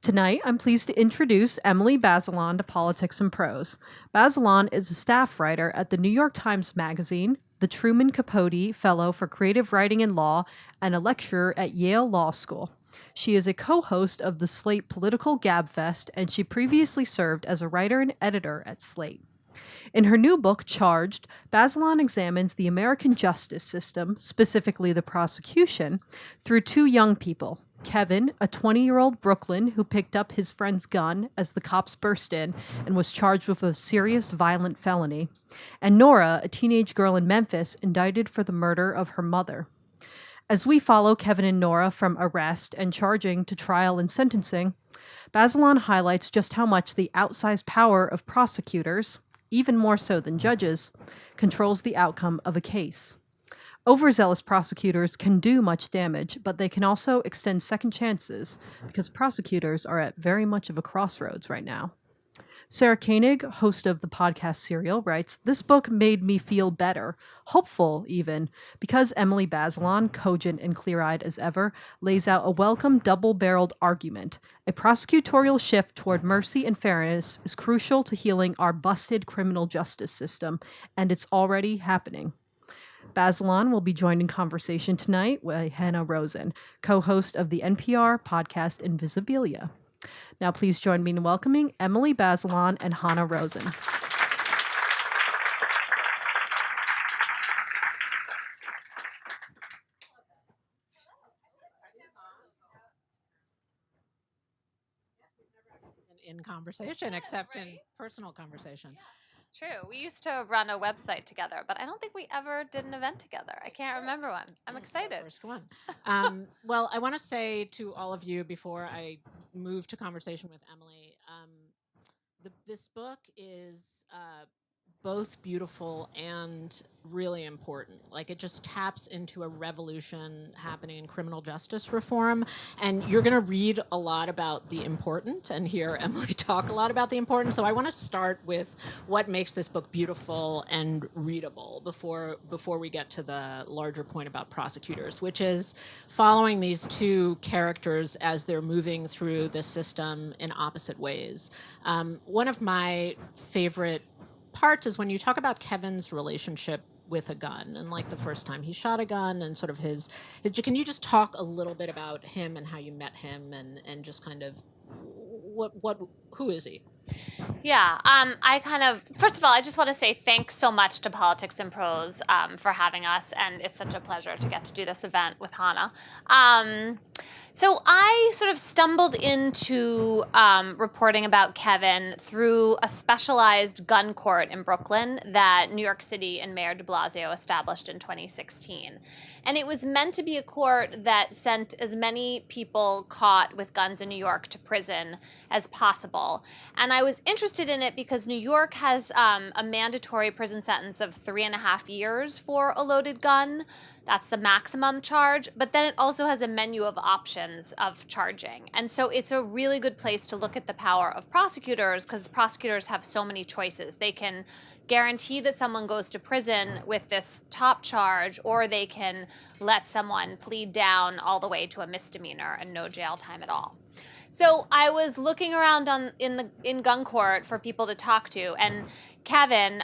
Tonight, I'm pleased to introduce Emily Bazelon to Politics and Prose. Bazelon is a staff writer at the New York Times Magazine, the Truman Capote Fellow for Creative Writing and Law, and a lecturer at Yale Law School. She is a co-host of the Slate Political Gabfest, and she previously served as a writer and editor at Slate. In her new book, Charged, Bazelon examines the American justice system, specifically the prosecution, through two young people. Kevin, a 20-year-old Brooklyn who picked up his friend's gun as the cops burst in and was charged with a serious violent felony, and Nora, a teenage girl in Memphis, indicted for the murder of her mother. As we follow Kevin and Nora from arrest and charging to trial and sentencing, Bazelon highlights just how much the outsized power of prosecutors, even more so than judges, controls the outcome of a case. Overzealous prosecutors can do much damage, but they can also extend second chances because prosecutors are at very much of a crossroads right now. Sarah Koenig, host of the podcast Serial, writes, "This book made me feel better, hopeful even, because Emily Bazelon, cogent and clear-eyed as ever, lays out a welcome double-barreled argument. A prosecutorial shift toward mercy and fairness is crucial to healing our busted criminal justice system, and it's already happening." Bazelon will be joined in conversation tonight with Hanna Rosin, co-host of the NPR podcast Invisibilia. Now please join me in welcoming Emily Bazelon and Hanna Rosin. In conversation, except in personal conversation. True. We used to run a website together, but I don't think we ever did an event together. I can't remember one. I'm excited. First one. Well, I want to say to all of you before I move to conversation with Emily, this book is both beautiful and really important. Like, it just taps into a revolution happening in criminal justice reform. And you're going to read a lot about the important and hear Emily talk a lot about the important. So I want to start with what makes this book beautiful and readable before we get to the larger point about prosecutors, which is following these two characters as they're moving through the system in opposite ways. One of my favorite part is when you talk about Kevin's relationship with a gun and like the first time he shot a gun and sort of his can you just talk a little bit about him and how you met him and just kind of who is he? Yeah, first of all, I just want to say thanks so much to Politics and Prose for having us, and it's such a pleasure to get to do this event with Hanna. So I sort of stumbled into reporting about Kevin through a specialized gun court in Brooklyn that New York City and Mayor de Blasio established in 2016. And it was meant to be a court that sent as many people caught with guns in New York to prison as possible. And I was interested in it because New York has a mandatory prison sentence of 3.5 years for a loaded gun. That's the maximum charge, but then it also has a menu of options of charging. And so it's a really good place to look at the power of prosecutors because prosecutors have so many choices. They can guarantee that someone goes to prison with this top charge, or they can let someone plead down all the way to a misdemeanor and no jail time at all. So I was looking around in gun court for people to talk to, and Kevin,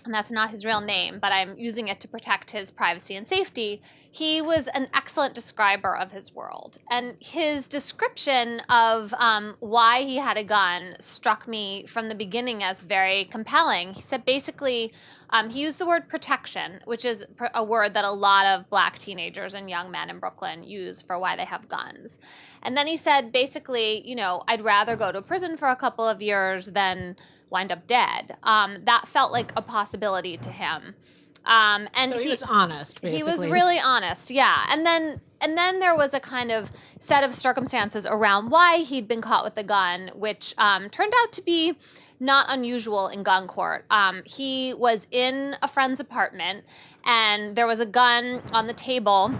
and that's not his real name, but I'm using it to protect his privacy and safety, he was an excellent describer of his world. And his description of why he had a gun struck me from the beginning as very compelling. He said basically, he used the word protection, which is a word that a lot of black teenagers and young men in Brooklyn use for why they have guns. And then he said basically, I'd rather go to prison for a couple of years than wind up dead. That felt like a possibility to him. And so he was honest, basically. He was really honest, yeah. And then there was a kind of set of circumstances around why he'd been caught with a gun, which turned out to be not unusual in gun court. He was in a friend's apartment, and there was a gun on the table.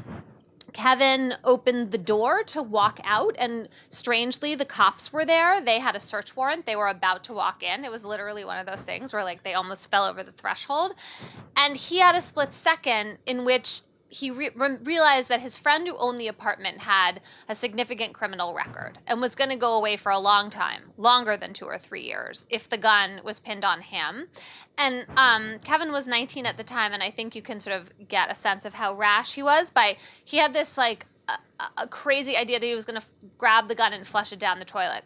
Kevin opened the door to walk out, and strangely, the cops were there. They had a search warrant. They were about to walk in. It was literally one of those things where, like, they almost fell over the threshold. And he had a split second in which he realized that his friend who owned the apartment had a significant criminal record and was going to go away for a long time, longer than 2 or 3 years, if the gun was pinned on him. And Kevin was 19 at the time, and I think you can sort of get a sense of how rash he was he had this like a crazy idea that he was going to grab the gun and flush it down the toilet.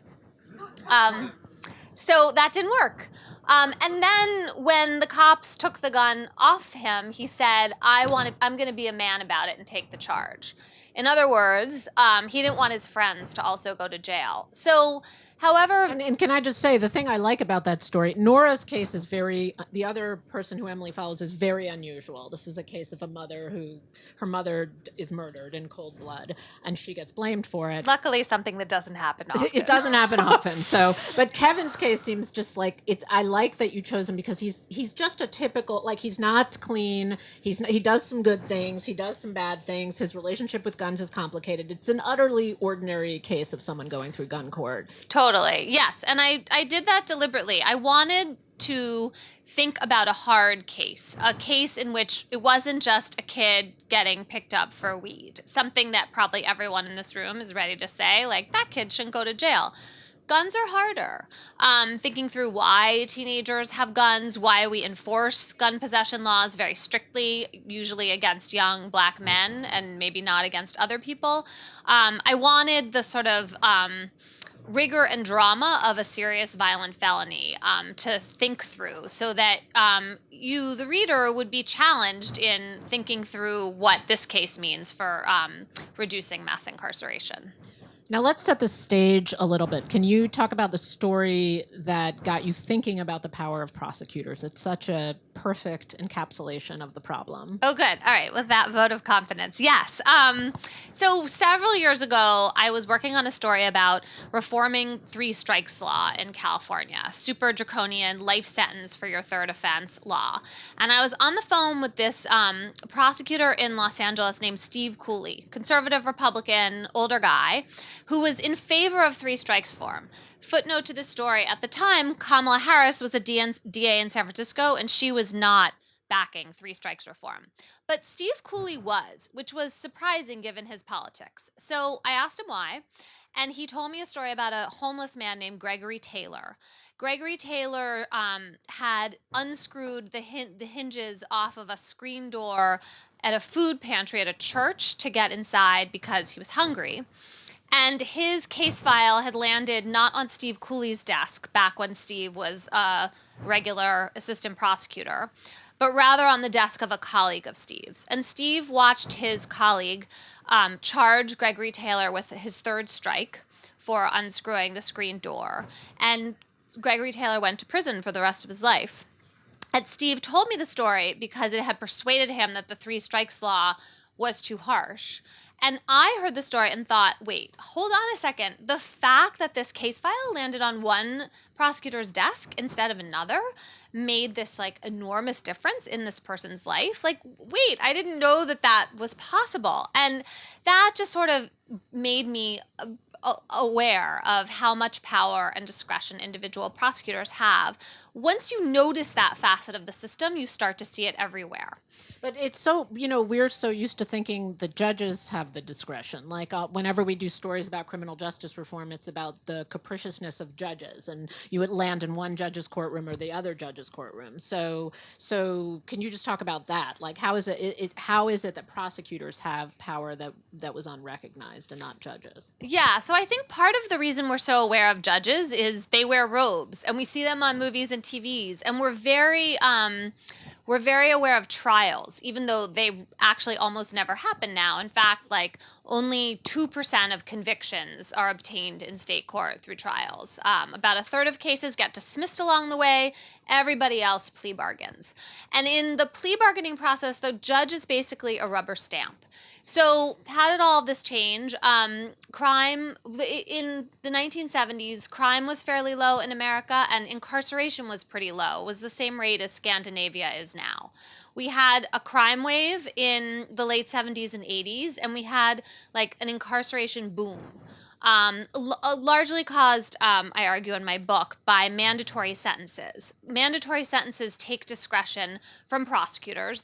So that didn't work. And then when the cops took the gun off him, he said, I'm going to be a man about it and take the charge. In other words, he didn't want his friends to also go to jail. So, however... And can I just say, the thing I like about that story, Nora's case is the other person who Emily follows is very unusual. This is a case of a mother her mother is murdered in cold blood, and she gets blamed for it. Luckily, something that doesn't happen often. It doesn't happen often. So, but Kevin's case seems just like I like that you chose him because he's just a typical, like, he's not clean. He does some good things. He does some bad things. His relationship with guns is complicated. It's an utterly ordinary case of someone going through gun court. Totally, yes. And I did that deliberately. I wanted to think about a hard case, a case in which it wasn't just a kid getting picked up for weed, something that probably everyone in this room is ready to say, like, that kid shouldn't go to jail. Guns are harder. Thinking through why teenagers have guns, why we enforce gun possession laws very strictly, usually against young black men and maybe not against other people. I wanted the sort of rigor and drama of a serious violent felony to think through so that you, the reader, would be challenged in thinking through what this case means for reducing mass incarceration. Now let's set the stage a little bit. Can you talk about the story that got you thinking about the power of prosecutors? It's such a perfect encapsulation of the problem. Oh, good. All right. With that vote of confidence. Yes. So several years ago, I was working on a story about reforming 3 strikes law in California, super draconian life sentence for your third offense law. And I was on the phone with this prosecutor in Los Angeles named Steve Cooley, conservative Republican, older guy, who was in favor of 3 strikes reform. Footnote to this story, at the time, Kamala Harris was a DA in San Francisco, and she was not backing 3 strikes reform. But Steve Cooley was, which was surprising given his politics. So I asked him why, and he told me a story about a homeless man named Gregory Taylor. Gregory Taylor had unscrewed the hinges off of a screen door at a food pantry at a church to get inside because he was hungry. And his case file had landed not on Steve Cooley's desk back when Steve was a regular assistant prosecutor, but rather on the desk of a colleague of Steve's. And Steve watched his colleague charge Gregory Taylor with his 3rd strike for unscrewing the screen door. And Gregory Taylor went to prison for the rest of his life. And Steve told me the story because it had persuaded him that the 3 strikes law was too harsh. And I heard the story and thought, wait, hold on a second. The fact that this case file landed on one prosecutor's desk instead of another made this like enormous difference in this person's life. Like, wait, I didn't know that was possible. And that just sort of made me aware of how much power and discretion individual prosecutors have. Once you notice that facet of the system, you start to see it everywhere. But it's so, we're so used to thinking the judges have the discretion. Like whenever we do stories about criminal justice reform, it's about the capriciousness of judges, and you would land in one judge's courtroom or the other judge's courtroom. So can you just talk about that? Like, how is it that prosecutors have power that was unrecognized and not judges? Yeah, so I think part of the reason we're so aware of judges is they wear robes, and we see them on movies and TVs, and we're very aware of trials, even though they actually almost never happen now. In fact, like only 2% of convictions are obtained in state court through trials. About a third of cases get dismissed along the way. Everybody else plea bargains. And in the plea bargaining process, the judge is basically a rubber stamp. So how did all of this change? Crime, in the 1970s, crime was fairly low in America, and incarceration was pretty low. It was the same rate as Scandinavia is now. We had a crime wave in the late 70s and 80s, and we had like an incarceration boom. largely caused, I argue in my book, by mandatory sentences. Mandatory sentences take discretion from prosecutors,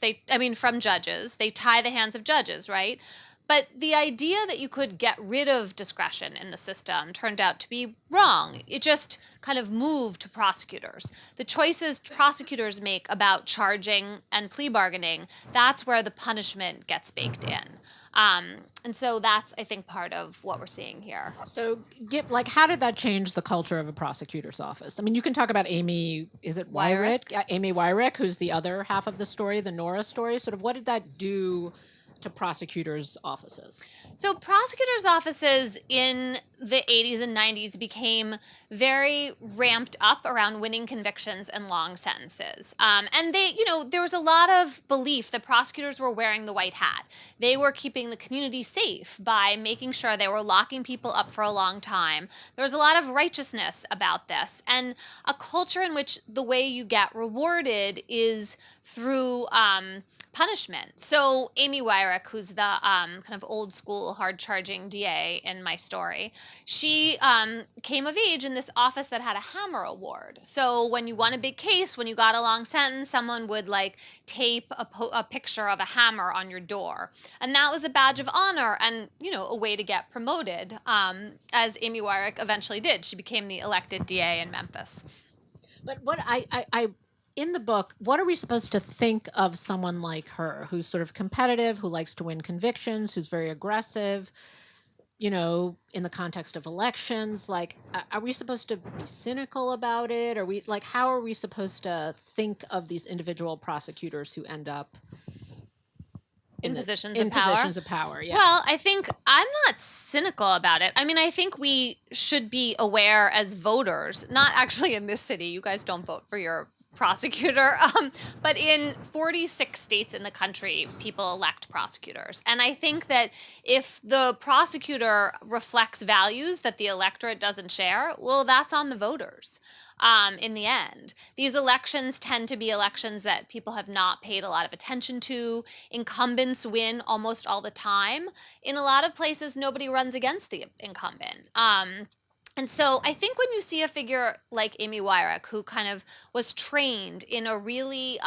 from judges. They tie the hands of judges, right? But the idea that you could get rid of discretion in the system turned out to be wrong. It just kind of moved to prosecutors. The choices prosecutors make about charging and plea bargaining, that's where the punishment gets baked in. And so that's, I think, part of what we're seeing here. So, how did that change the culture of a prosecutor's office? I mean, you can talk about Amy, is it Wyrick? Amy Wyrick, who's the other half of the story, the Nora story. Sort of what did that do to prosecutors' offices? So prosecutors' offices in the 80s and 90s became very ramped up around winning convictions and long sentences. And there was a lot of belief that prosecutors were wearing the white hat. They were keeping the community safe by making sure they were locking people up for a long time. There was a lot of righteousness about this, and a culture in which the way you get rewarded is through punishment. So Amy Wyrick, who's the kind of old school, hard-charging DA in my story, she came of age in this office that had a hammer award. So when you won a big case, when you got a long sentence, someone would tape a picture of a hammer on your door. And that was a badge of honor and, a way to get promoted, as Amy Wyrick eventually did. She became the elected DA in Memphis. But what in the book, what are we supposed to think of someone like her, who's sort of competitive, who likes to win convictions, who's very aggressive, in the context of elections? Are we supposed to be cynical about it? Are we how are we supposed to think of these individual prosecutors who end up in positions of power? Positions of power, yeah. Well, I think I'm not cynical about it. I mean, I think we should be aware as voters, not actually in this city. You guys don't vote for your prosecutor, but in 46 states in the country, people elect prosecutors. And I think that if the prosecutor reflects values that the electorate doesn't share, well, that's on the voters. In the end, these elections tend to be elections that people have not paid a lot of attention to. Incumbents win almost all the time. In a lot of places, nobody runs against the incumbent. And so I think when you see a figure like Amy Wyrick, who kind of was trained in a really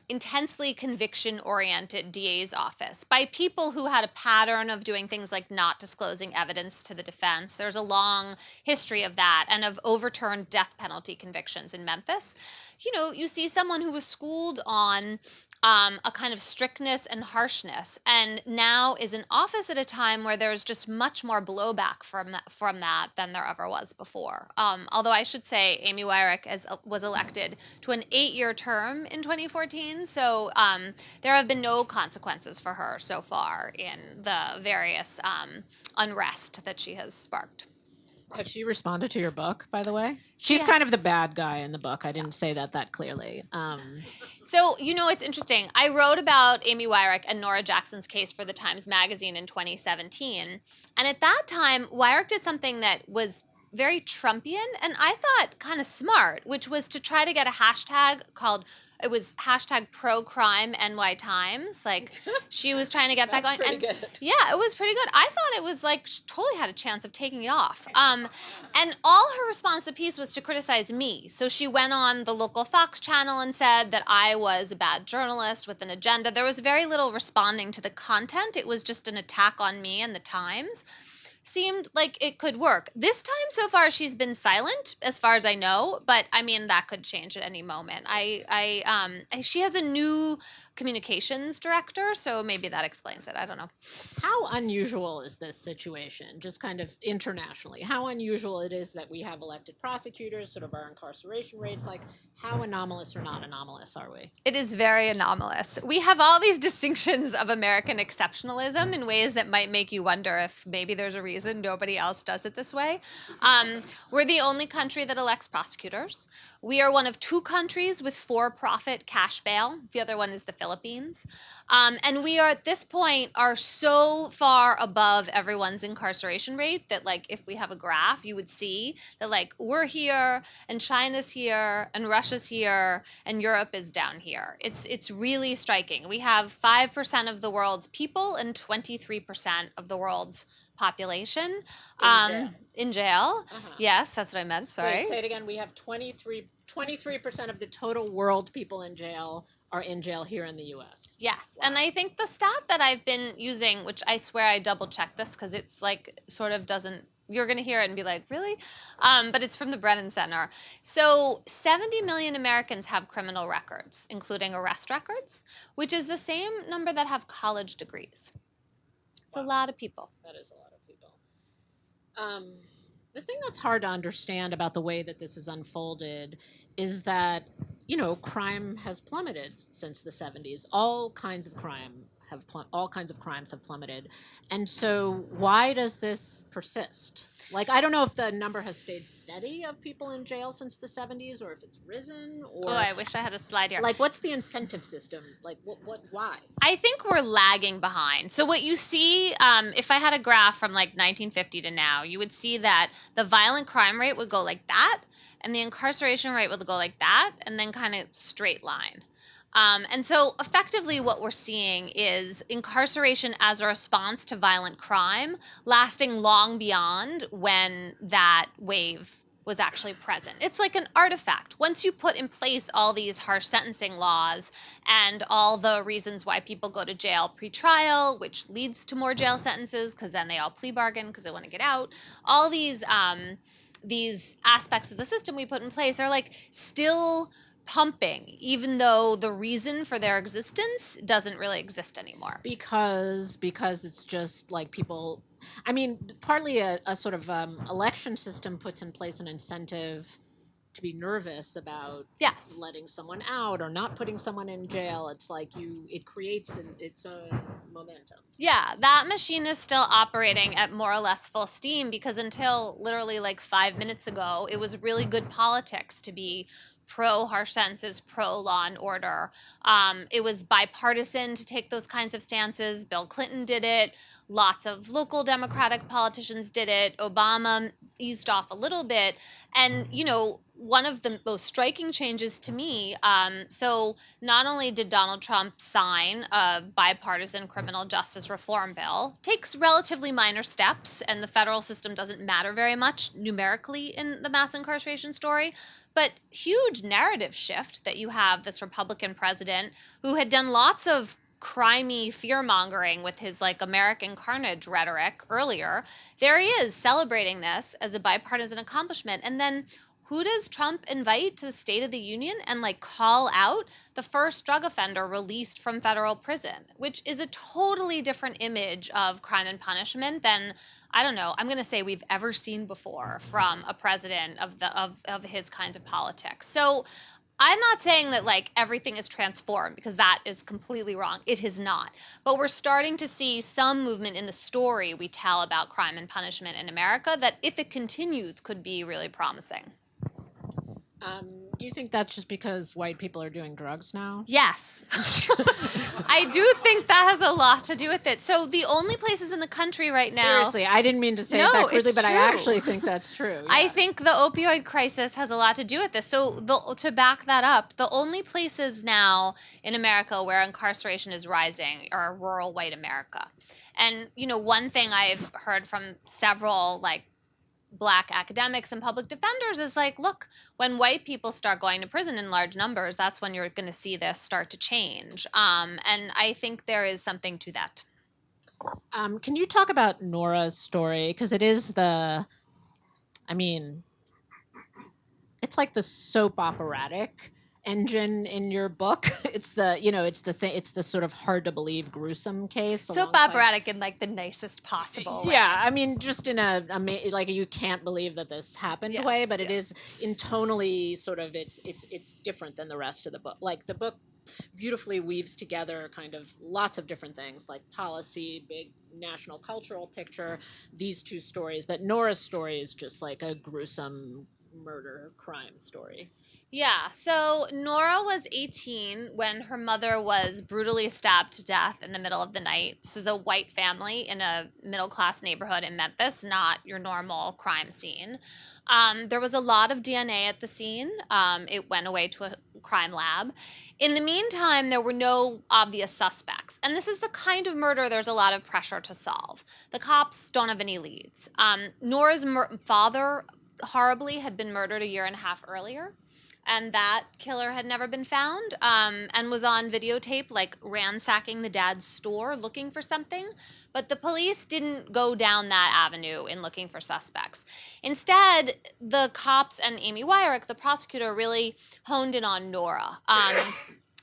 intensely conviction-oriented DA's office by people who had a pattern of doing things like not disclosing evidence to the defense. There's a long history of that and of overturned death penalty convictions in Memphis. You see someone who was schooled on a kind of strictness and harshness, and now is in office at a time where there's just much more blowback from that than there ever was before. Although I should say Amy Wyrick was elected to an 8-year term in 2014, so there have been no consequences for her so far in the various unrest that she has sparked. Had she responded to your book, by the way? She's kind of the bad guy in the book. I didn't say that clearly. So, it's interesting. I wrote about Amy Wyrick and Nora Jackson's case for the Times Magazine in 2017. And at that time, Wyrick did something that was very Trumpian and I thought kind of smart, which was to try to get a hashtag called, it was hashtag pro-crime NY Times. She was trying to get that going. And good. Yeah, it was pretty good. I thought it was she totally had a chance of taking it off. And all her response to the piece was to criticize me. So she went on the local Fox channel and said that I was a bad journalist with an agenda. There was very little responding to the content. It was just an attack on me and the Times. Seemed like it could work. This time so far she's been silent as far as I know, but I mean that could change at any moment. She has a new communications director, so maybe that explains it. I don't know. How unusual is this situation, just kind of internationally? How unusual it is that we have elected prosecutors, sort of our incarceration rates, how anomalous or not anomalous are we? It is very anomalous. We have all these distinctions of American exceptionalism in ways that might make you wonder if maybe there's a reason nobody else does it this way. We're the only country that elects prosecutors. We are one of 2 countries with for-profit cash bail. The other one is the Philippines. And we are, at this point, are so far above everyone's incarceration rate that, like, if we have a graph, you would see that, like, we're here, and China's here, and Russia's here, and Europe is down here. It's really striking. We have 5% of the world's people and 23% of the world's population in jail. Yes, that's what I meant. Sorry. Wait, say it again. We have 23% of the total world people in jail are in jail here in the U.S. Yes, and I think the stat that I've been using, which I swear I double checked this because it's like sort of doesn't. You're going to hear it and be like, really? But it's from the Brennan Center. So 70 million Americans have criminal records, including arrest records, which is the same number that have college degrees. It's a lot of people. That is a lot of people. The thing that's hard to understand about the way that this is unfolded is that, crime has plummeted since the 70s. All kinds of crimes have plummeted. And so why does this persist? Like, I don't know if the number has stayed steady of people in jail since the 70s or if it's risen or... Oh, I wish I had a slide here. Like, what's the incentive system? Like, why? I think we're lagging behind. So what you see, if I had a graph from like 1950 to now, you would see that the violent crime rate would go like that, and the incarceration rate would go like that, and then kind of straight line. And so effectively what we're seeing is incarceration as a response to violent crime lasting long beyond when that wave was actually present. It's like an artifact. Once you put in place all these harsh sentencing laws and all the reasons why people go to jail pre-trial, which leads to more jail sentences because then they all plea bargain because they want to get out, all these aspects of the system we put in place are like still pumping, even though the reason for their existence doesn't really exist anymore. Because it's just like people, I mean, partly a sort of election system puts in place an incentive to be nervous about letting someone out or not putting someone in jail. It's like it creates its own momentum. Yeah, that machine is still operating at more or less full steam because until literally like 5 minutes ago, it was really good politics to be pro harsh sentences, pro law and order. It was bipartisan to take those kinds of stances. Bill Clinton did it. Lots of local Democratic politicians did it. Obama eased off a little bit. And, one of the most striking changes to me, so not only did Donald Trump sign a bipartisan criminal justice reform bill, takes relatively minor steps, and the federal system doesn't matter very much numerically in the mass incarceration story, but huge narrative shift that you have this Republican president who had done lots of crimey fear-mongering with his like American carnage rhetoric earlier. There he is celebrating this as a bipartisan accomplishment. And then who does Trump invite to the State of the Union and like call out? The first drug offender released from federal prison, which is a totally different image of crime and punishment than, I don't know, I'm going to say we've ever seen before from a president of his kinds of politics. So I'm not saying that like everything is transformed because that is completely wrong. It is not. But we're starting to see some movement in the story we tell about crime and punishment in America that if it continues could be really promising. Do you think that's just because white people are doing drugs now? Yes. I do think that has a lot to do with it. So the only places in the country right now... Seriously, I didn't mean to say it that crudely, but I actually think that's true. Yeah. I think the opioid crisis has a lot to do with this. So to back that up, the only places now in America where incarceration is rising are rural white America. And, one thing I've heard from several, like, Black academics and public defenders is like, look, when white people start going to prison in large numbers, that's when you're going to see this start to change. And I think there is something to that. Can you talk about Nora's story? Because it is it's like the soap operatic engine in your book. It's the sort of hard to believe gruesome case. Soap operatic in like the nicest possible way. Yeah, I mean, just in a like you can't believe that this happened way, but it is in tonally sort of it's different than the rest of the book. Like the book beautifully weaves together kind of lots of different things like policy, big national cultural picture, these two stories, but Nora's story is just like a gruesome murder crime story. Yeah, so Nora was 18 when her mother was brutally stabbed to death in the middle of the night. This is a white family in a middle-class neighborhood in Memphis, not your normal crime scene. There was a lot of DNA at the scene. It went away to a crime lab. In the meantime, there were no obvious suspects. And this is the kind of murder there's a lot of pressure to solve. The cops don't have any leads. Nora's father horribly had been murdered a year and a half earlier. And that killer had never been found, and was on videotape, like ransacking the dad's store looking for something. But the police didn't go down that avenue in looking for suspects. Instead, the cops and Amy Wyrick, the prosecutor, really honed in on Nora.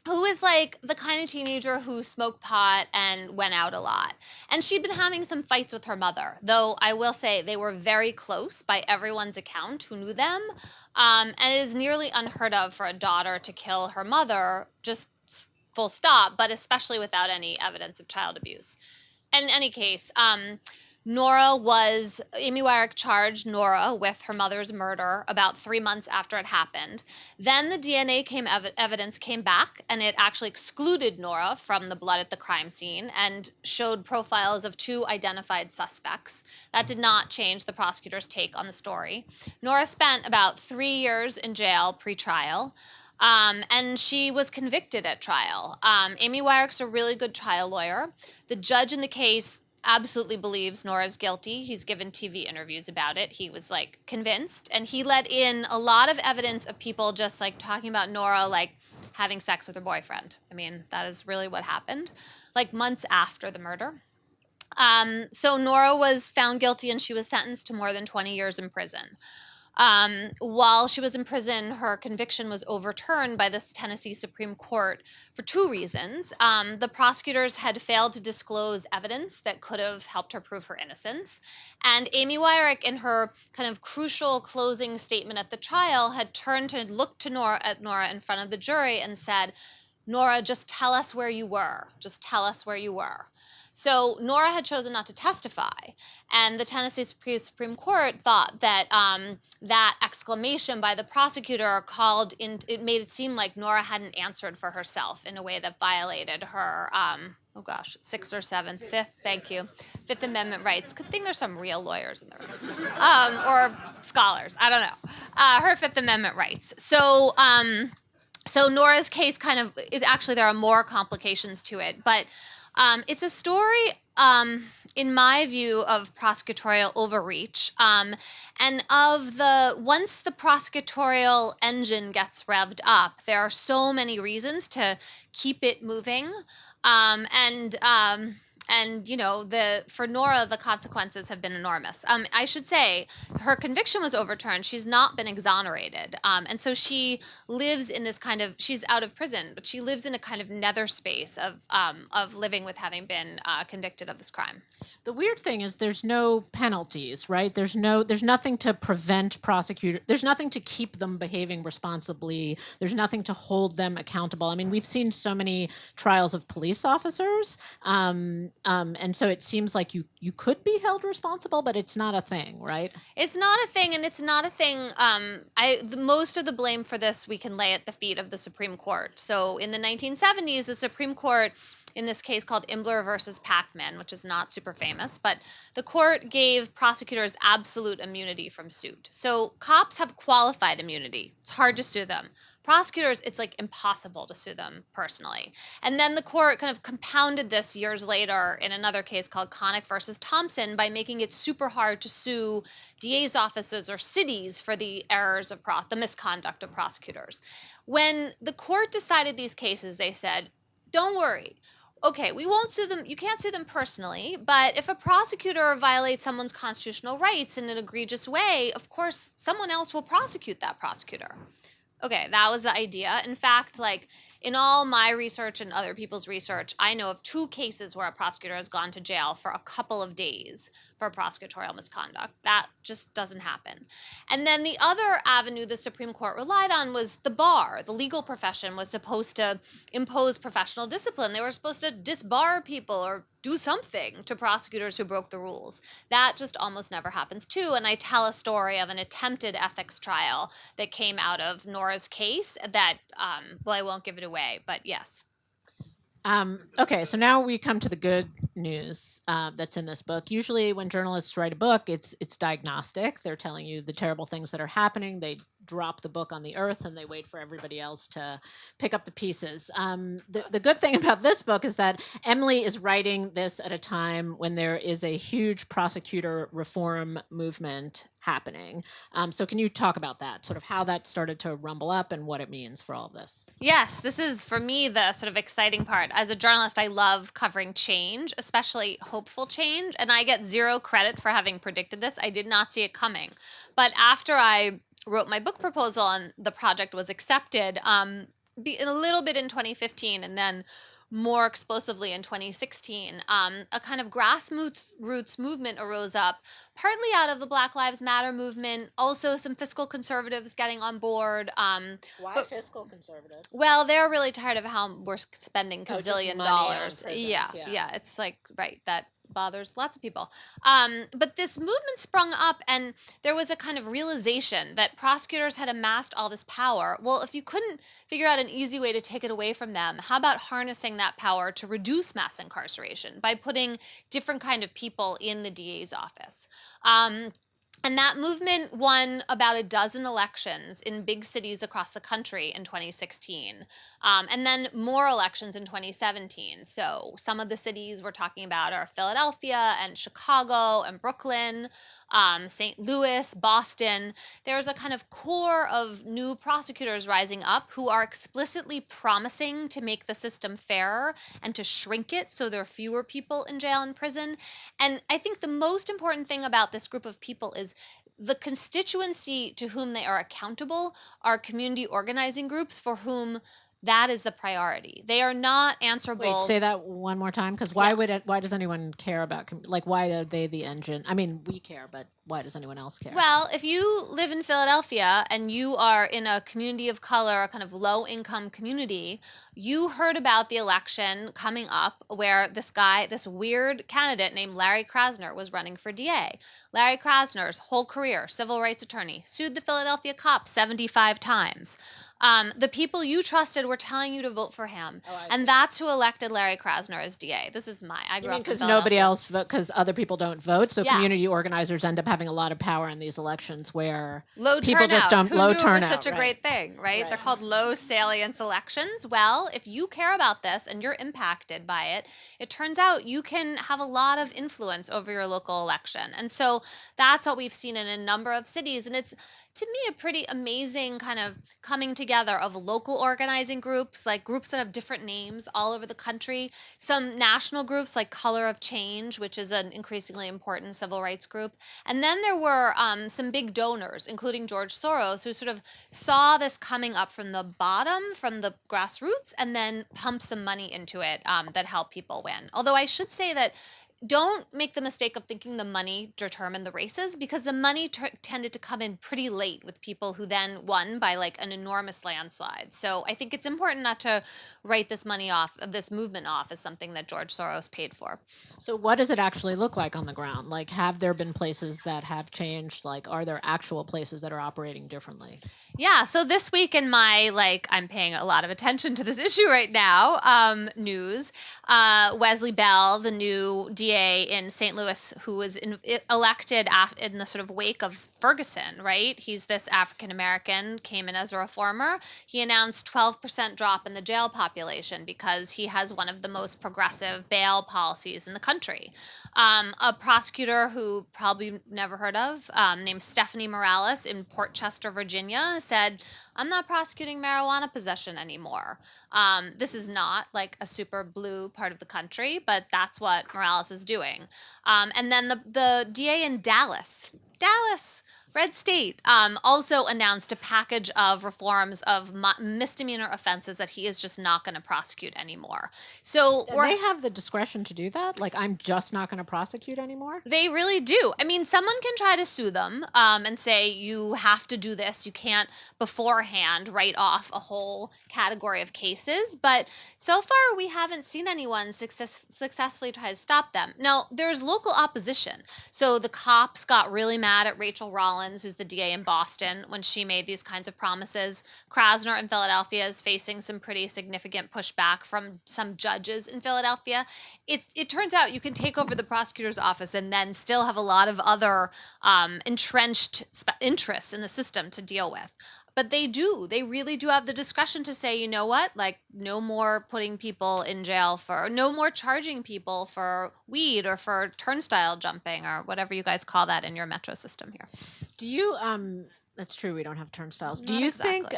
Who is like the kind of teenager who smoked pot and went out a lot. And she'd been having some fights with her mother, though I will say they were very close by everyone's account who knew them. And it is nearly unheard of for a daughter to kill her mother, just full stop, but especially without any evidence of child abuse. In any case, Amy Wyrick charged Nora with her mother's murder about 3 months after it happened. Then the DNA evidence came back, and it actually excluded Nora from the blood at the crime scene and showed profiles of 2 identified suspects. That did not change the prosecutor's take on the story. Nora spent about 3 years in jail pre-trial. And she was convicted at trial. Amy Wyrick's a really good trial lawyer. The judge in the case absolutely believes Nora's guilty. He's given TV interviews about it. He was like convinced, and he let in a lot of evidence of people just like talking about Nora like having sex with her boyfriend. I mean, that is really what happened, like months after the murder. So Nora was found guilty, and she was sentenced to more than 20 years in prison. While she was in prison, her conviction was overturned by the Tennessee Supreme Court for 2 reasons. The prosecutors had failed to disclose evidence that could have helped her prove her innocence. And Amy Wyrick, in her kind of crucial closing statement at the trial, had turned to look to Nora in front of the jury and said, "Nora, just tell us where you were. Just tell us where you were." So Nora had chosen not to testify, and the Tennessee Supreme Court thought that that exclamation by the prosecutor it made it seem like Nora hadn't answered for herself in a way that violated her, 6th or 7th, 5th, thank you, 5th Amendment rights. Good thing there's some real lawyers in the room, or scholars, I don't know, her 5th Amendment rights. So Nora's case there are more complications to it, but it's a story, in my view, of prosecutorial overreach, and once the prosecutorial engine gets revved up, there are so many reasons to keep it moving, and for Nora, the consequences have been enormous. I should say her conviction was overturned. She's not been exonerated. And so she lives in this she's out of prison, but she lives in a kind of nether space of living with having been convicted of this crime. The weird thing is there's no penalties, right? There's nothing to prevent prosecutors. There's nothing to keep them behaving responsibly. There's nothing to hold them accountable. I mean, we've seen so many trials of police officers, and so it seems like you could be held responsible, but it's not a thing, right? It's not a thing, and it's not a thing. Most of the blame for this we can lay at the feet of the Supreme Court. So in the 1970s, the Supreme Court, in this case called Imbler versus Packman, which is not super famous, but the court gave prosecutors absolute immunity from suit. So cops have qualified immunity. It's hard to sue them. Prosecutors, it's like impossible to sue them personally. And then the court kind of compounded this years later in another case called Connick versus Thompson by making it super hard to sue D.A.s offices or cities for the errors of the misconduct of prosecutors. When the court decided these cases, they said, don't worry. Okay, we won't sue them. You can't sue them personally, but if a prosecutor violates someone's constitutional rights in an egregious way, of course, someone else will prosecute that prosecutor. Okay, that was the idea. In fact, in all my research and other people's research, I know of 2 cases where a prosecutor has gone to jail for a couple of days for prosecutorial misconduct. That just doesn't happen. And then the other avenue the Supreme Court relied on was the bar. The legal profession was supposed to impose professional discipline. They were supposed to disbar people or do something to prosecutors who broke the rules. That just almost never happens too. And I tell a story of an attempted ethics trial that came out of Nora's case that, well, I won't give it away, but yes. Okay, so now we come to the good news that's in this book. Usually when journalists write a book, it's diagnostic. They're telling you the terrible things that are happening. They drop the book on the earth and they wait for everybody else to pick up the pieces. The good thing about this book is that Emily is writing this at a time when there is a huge prosecutor reform movement happening. So can you talk about that, sort of how that started to rumble up and what it means for all of this? Yes, this is for me the sort of exciting part. As a journalist, I love covering change, especially hopeful change, and I get 0 credit for having predicted this. I did not see it coming. But after I wrote my book proposal and the project was accepted, a little bit in 2015 and then more explosively in 2016, a kind of grassroots movement arose up, partly out of the Black Lives Matter movement, also some fiscal conservatives getting on board. Why fiscal conservatives? Well, they're really tired of how we're spending gazillion money on dollars. prisons, Yeah, it's like, right, that bothers lots of people. But this movement sprung up, and there was a kind of realization that prosecutors had amassed all this power. Well, if you couldn't figure out an easy way to take it away from them, how about harnessing that power to reduce mass incarceration by putting different kind of people in the DA's office? And that movement won about a dozen elections in big cities across the country in 2016, and then more elections in 2017. So some of the cities we're talking about are Philadelphia and Chicago and Brooklyn, St. Louis, Boston. There's a kind of core of new prosecutors rising up who are explicitly promising to make the system fairer and to shrink it so there are fewer people in jail and prison. And I think the most important thing about this group of people is the constituency to whom they are accountable are community organizing groups for whom that is the priority. They are not answerable. Wait, say that one more time, because why does anyone care about, why are they the engine? I mean, we care, but why does anyone else care? Well, if you live in Philadelphia and you are in a community of color, a kind of low-income community, you heard about the election coming up where this weird candidate named Larry Krasner was running for DA. Larry Krasner's whole career, civil rights attorney, sued the Philadelphia cops 75 times. The people you trusted were telling you to vote for him, and that's who elected Larry Krasner as DA. This is I grew up in because Philadelphia. nobody else vote, because other people don't vote, so community organizers end up having a lot of power in these elections where low people turnout. just don't. Who Low knew turnout, it was such a right. great thing, right? They're called low salience elections. Well, if you care about this and you're impacted by it, it turns out you can have a lot of influence over your local election, and so that's what we've seen in a number of cities, and it's, to me, a pretty amazing kind of coming together of local organizing groups, like groups that have different names all over the country. Some national groups like Color of Change, which is an increasingly important civil rights group. And then there were some big donors, including George Soros, who sort of saw this coming up from the bottom, from the grassroots, and then pumped some money into it that helped people win. Although I should say that don't make the mistake of thinking the money determined the races, because the money tended to come in pretty late with people who then won by like an enormous landslide. So I think it's important not to write this movement off as something that George Soros paid for. So what does it actually look like on the ground? Like, have there been places that have changed? Like, are there actual places that are operating differently? Yeah, so this week in my, I'm paying a lot of attention to this issue right now, news, Wesley Bell, the new DA in St. Louis, who was elected in the sort of wake of Ferguson, right? He's this African-American, came in as a reformer. He announced 12% drop in the jail population because he has one of the most progressive bail policies in the country. A prosecutor who probably never heard of, named Stephanie Morales in Port Chester, Virginia, said, I'm not prosecuting marijuana possession anymore. This is not like a super blue part of the country, but that's what Morales is doing. And then the DA in Dallas, Red State also announced a package of reforms of misdemeanor offenses that he is just not going to prosecute anymore. So And they have the discretion to do that? Like, I'm just not going to prosecute anymore? They really do. I mean, someone can try to sue them and say, you have to do this. You can't beforehand write off a whole category of cases. But so far, we haven't seen anyone successfully try to stop them. Now, there's local opposition. So the cops got really mad at Rachel Rollins, who's the DA in Boston, when she made these kinds of promises. Krasner in Philadelphia is facing some pretty significant pushback from some judges in Philadelphia. It turns out you can take over the prosecutor's office and then still have a lot of other entrenched interests in the system to deal with. But they really do have the discretion to say, you know what, like no more putting people in jail no more charging people for weed or for turnstile jumping or whatever you guys call that in your metro system here. Do you, that's true, we don't have turnstiles. Do you think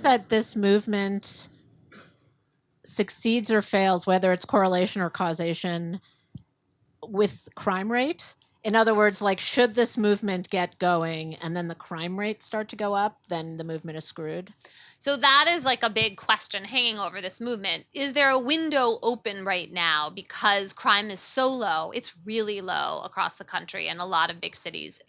that this movement succeeds or fails, whether it's correlation or causation, with crime rate? In other words, like, should this movement get going and then the crime rate start to go up, then the movement is screwed? So that is like a big question hanging over this movement. Is there a window open right now because crime is so low? It's really low across the country and a lot of big cities.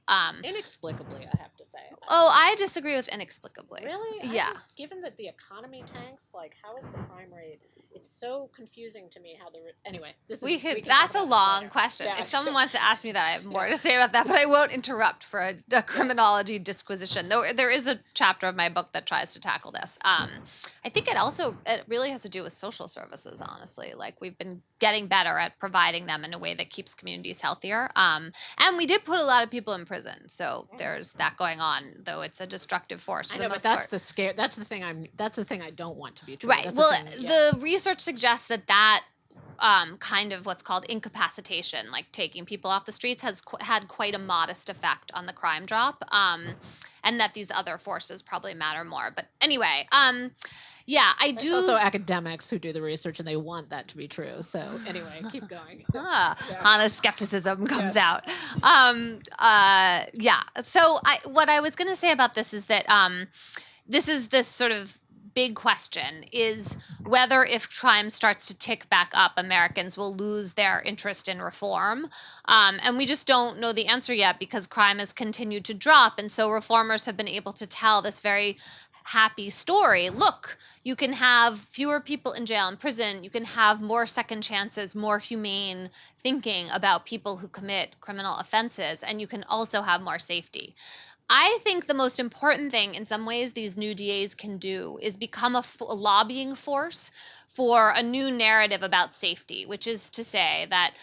Inexplicably, I have to say. Oh, I disagree with inexplicably. Really? Yeah. Given that the economy tanks, like, how is the crime rate? It's so confusing to me how anyway, that's a long question. Yeah. If someone wants to ask me that, I have more to say about that, but I won't interrupt for a criminology disquisition. Though there is a chapter of my book that tries to tackle this. I think it really has to do with social services, honestly. Like, we've been getting better at providing them in a way that keeps communities healthier. And we did put a lot of people in prison, so there's that going on, though it's a destructive force for the most part. That's the thing I don't want to be true. Right. That's the research suggests that kind of what's called incapacitation, like taking people off the streets, has had quite a modest effect on the crime drop, and that these other forces probably matter more. But anyway, yeah, I do. There's also academics who do the research and they want that to be true. So anyway, keep going. Hanna's skepticism comes out. Yeah. So what I was going to say about this is that this is this sort of big question is whether if crime starts to tick back up, Americans will lose their interest in reform. And we just don't know the answer yet because crime has continued to drop. And so reformers have been able to tell this very happy story. Look, you can have fewer people in jail and prison. You can have more second chances, more humane thinking about people who commit criminal offenses, and you can also have more safety. I think the most important thing in some ways these new DAs can do is become a lobbying force for a new narrative about safety, which is to say that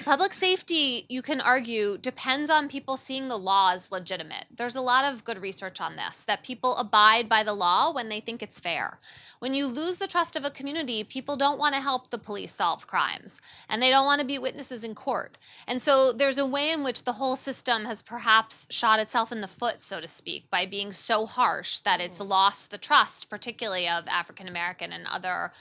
public safety, you can argue, depends on people seeing the law as legitimate. There's a lot of good research on this, that people abide by the law when they think it's fair. When you lose the trust of a community, people don't want to help the police solve crimes, and they don't want to be witnesses in court. And so there's a way in which the whole system has perhaps shot itself in the foot, so to speak, by being so harsh that it's lost the trust, particularly of African American and other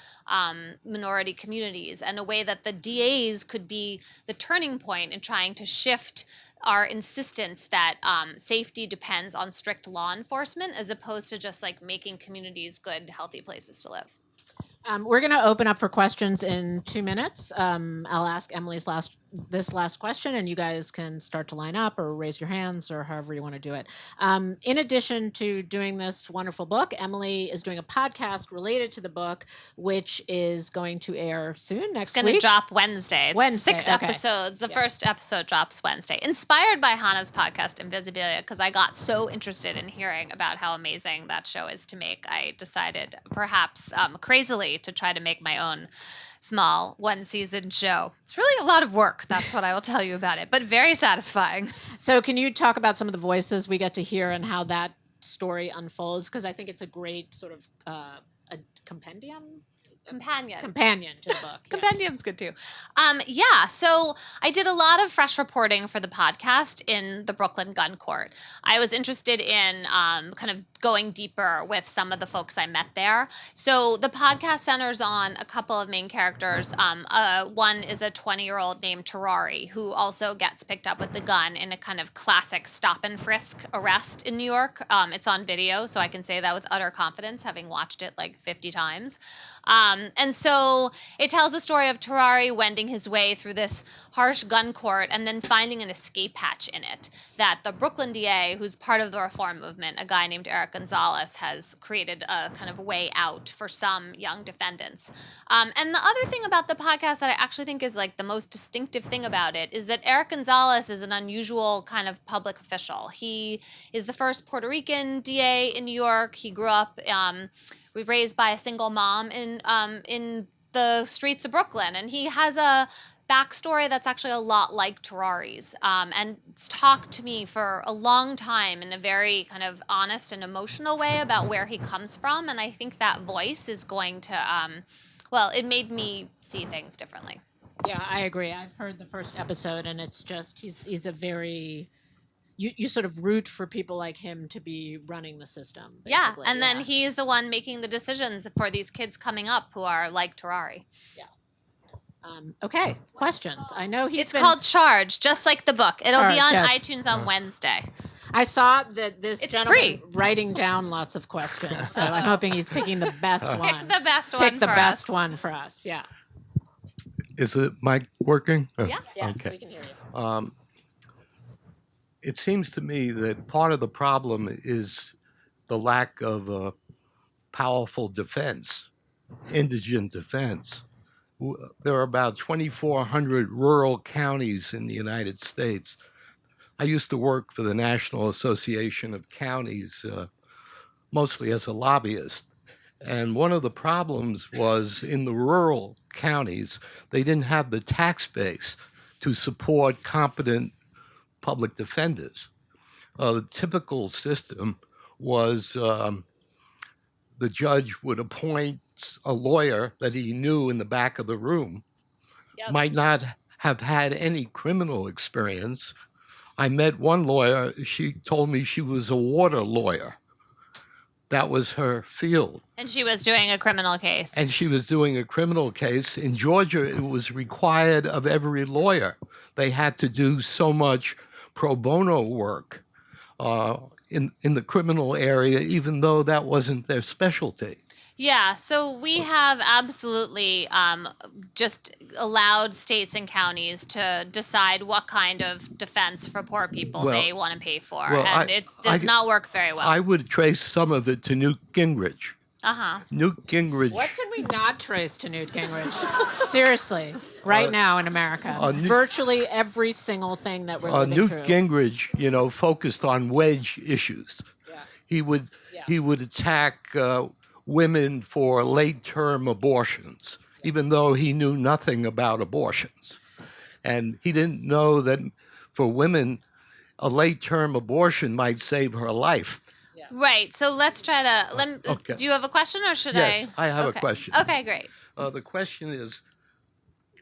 minority communities, and a way that the DAs could be the turning point in trying to shift our insistence that safety depends on strict law enforcement as opposed to just like making communities good, healthy places to live. We're going to open up for questions in 2 minutes. I'll ask Emily's this last question, and you guys can start to line up or raise your hands or however you want to do it. In addition to doing this wonderful book, Emily is doing a podcast related to the book, which is going to air soon, next week. It's going to drop Wednesday. It's 6 okay. episodes. The first episode drops Wednesday. Inspired by Hanna's podcast, Invisibilia, because I got so interested in hearing about how amazing that show is to make. I decided, perhaps crazily, to try to make my own small one-season show. It's really a lot of work. That's what I will tell you about it, but very satisfying. So can you talk about some of the voices we get to hear and how that story unfolds? Because I think it's a great sort of a compendium. companion to the book. Yeah. Compendium's good too. So I did a lot of fresh reporting for the podcast in the Brooklyn gun court. I was interested in kind of going deeper with some of the folks I met there. So the podcast centers on a couple of main characters. One is a 20-year-old named Terrari, who also gets picked up with the gun in a kind of classic stop and frisk arrest in New York. It's on video, so I can say that with utter confidence, having watched it like 50 times. And so it tells the story of Terrari wending his way through this harsh gun court and then finding an escape hatch in it that the Brooklyn DA, who's part of the reform movement, a guy named Eric Gonzalez, has created a kind of way out for some young defendants. And the other thing about the podcast that I actually think is like the most distinctive thing about it is that Eric Gonzalez is an unusual kind of public official. He is the first Puerto Rican DA in New York. He grew up was raised by a single mom in the streets of Brooklyn, and he has a backstory that's actually a lot like Terrari's, and talked to me for a long time in a very kind of honest and emotional way about where he comes from, and I think that voice is going to, it made me see things differently. Yeah, I agree. I've heard the first episode, and it's just he's a very you sort of root for people like him to be running the system. Basically. Yeah, and then he's the one making the decisions for these kids coming up who are like Terrari. Yeah. Okay, questions. I know It's called Charge, just like the book. It'll be on iTunes on Wednesday. I saw that this it's gentleman free. Writing down lots of questions, so I'm hoping he's picking the best one. Pick the best one. Pick the best one for us. Yeah. Is the mic working? Yeah. Yes, okay. We can hear you. It seems to me that part of the problem is the lack of a powerful defense, indigent defense. There are about 2,400 rural counties in the United States. I used to work for the National Association of Counties, mostly as a lobbyist. And one of the problems was in the rural counties, they didn't have the tax base to support competent public defenders. The typical system was the judge would appoint a lawyer that he knew in the back of the room, might not have had any criminal experience. I met one lawyer, she told me she was a water lawyer. That was her field. And she was doing a criminal case. And she was doing a criminal case. In Georgia, it was required of every lawyer. They had to do so much pro bono work in the criminal area, even though that wasn't their specialty. Yeah, so we have absolutely just allowed states and counties to decide what kind of defense for poor people they want to pay for. And it does not work very well. I would trace some of it to Newt Gingrich. Uh-huh. Newt Gingrich. What can we not trace to Newt Gingrich? Seriously, right now in America. Virtually every single thing that we're living Newt through. Gingrich, focused on wedge issues. Yeah. He would attack women for late-term abortions, even though he knew nothing about abortions. And he didn't know that for women, a late-term abortion might save her life. Right. So let's try to. Okay. Do you have a question, or should Yes, I have a question. Okay, great. The question is,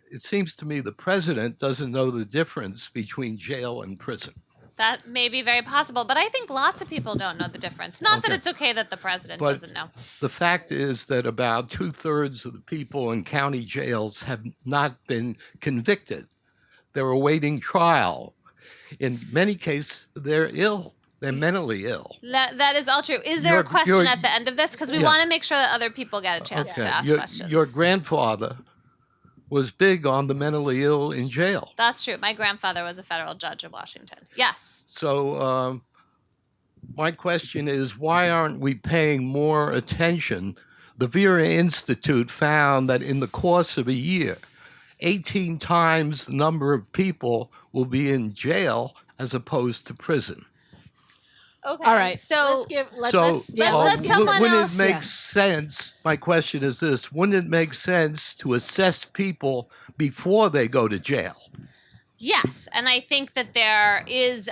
it seems to me the president doesn't know the difference between jail and prison. That may be very possible, but I think lots of people don't know the difference. Not that it's okay that the president doesn't know. The fact is that about 2/3 of the people in county jails have not been convicted. They're awaiting trial. In many cases, they're ill. They're mentally ill. That is all true. Is there a question at the end of this? Because we want to make sure that other people get a chance to ask questions. Your grandfather was big on the mentally ill in jail. That's true. My grandfather was a federal judge in Washington. Yes. So my question is, why aren't we paying more attention? The Vera Institute found that in the course of a year, 18 times the number of people will be in jail as opposed to prison. Okay. All right. So let's let someone wouldn't else. it make sense? My question is this: wouldn't it make sense to assess people before they go to jail? Yes, and I think that there is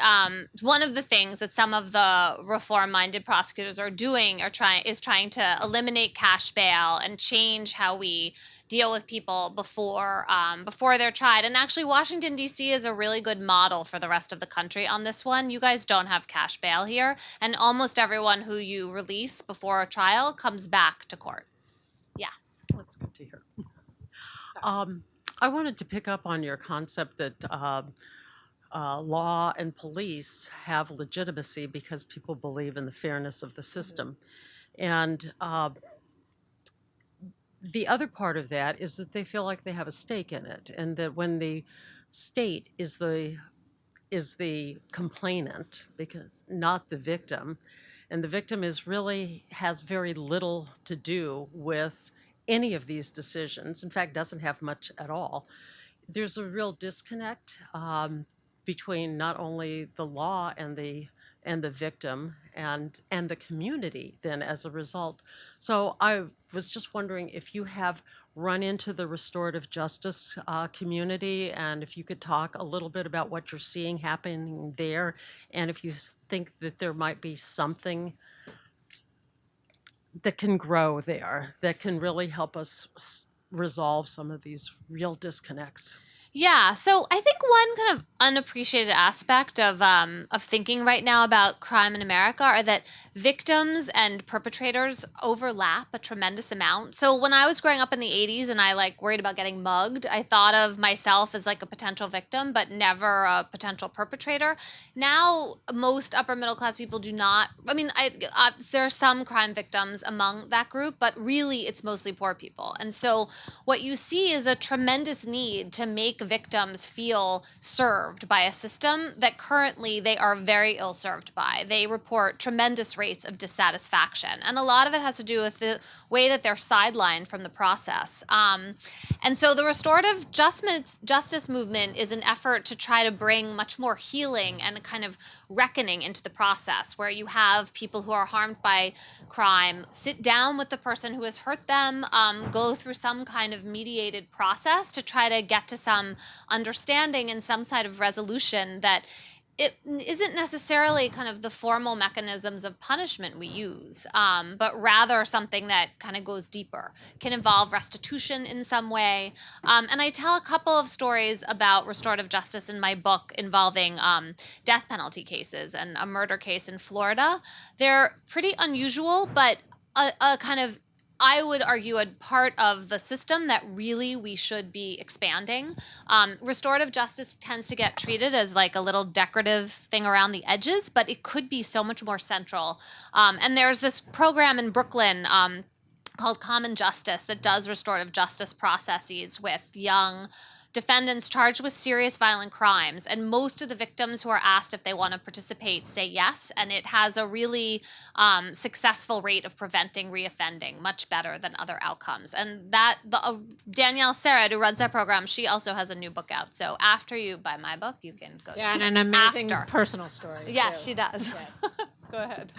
one of the things that some of the reform-minded prosecutors are doing is trying to eliminate cash bail and change how we deal with people before they're tried. And actually, Washington D.C. is a really good model for the rest of the country on this one. You guys don't have cash bail here, and almost everyone who you release before a trial comes back to court. Yes. That's good to hear. I wanted to pick up on your concept that law and police have legitimacy because people believe in the fairness of the system. And the other part of that is that they feel like they have a stake in it, and that when the state is the complainant, because not the victim, and the victim has very little to do with any of these decisions, in fact doesn't have much at all, there's a real disconnect between not only the law and the victim and the community then as a result. So I was just wondering if you have run into the restorative justice community, and if you could talk a little bit about what you're seeing happening there, and if you think that there might be something that can grow there that can really help us resolve some of these real disconnects. Yeah, so I think one kind of unappreciated aspect of thinking right now about crime in America are that victims and perpetrators overlap a tremendous amount. So when I was growing up in the 80s and I worried about getting mugged, I thought of myself as a potential victim, but never a potential perpetrator. Now, most upper middle class people do not. I mean, there are some crime victims among that group, but really it's mostly poor people. And so what you see is a tremendous need to make victims feel served by a system that currently they are very ill-served by. They report tremendous rates of dissatisfaction. And a lot of it has to do with the way that they're sidelined from the process. And so the restorative justice movement is an effort to try to bring much more healing and a kind of reckoning into the process, where you have people who are harmed by crime sit down with the person who has hurt them, go through some kind of mediated process to try to get to some understanding and some side of resolution that it isn't necessarily kind of the formal mechanisms of punishment we use, but rather something that kind of goes deeper, can involve restitution in some way. And I tell a couple of stories about restorative justice in my book involving death penalty cases and a murder case in Florida. They're pretty unusual, but a kind of, I would argue, a part of the system that really we should be expanding. Restorative justice tends to get treated as a little decorative thing around the edges, but it could be so much more central. And there's this program in Brooklyn called Common Justice that does restorative justice processes with young defendants charged with serious violent crimes, and most of the victims who are asked if they want to participate say yes, and it has a really successful rate of preventing reoffending, much better than other outcomes. And that Danielle Serra, who runs that program, she also has a new book out. So after you buy my book, you can go. Yeah, and an amazing after. personal story. Yeah, too. she does. Yes. Go ahead.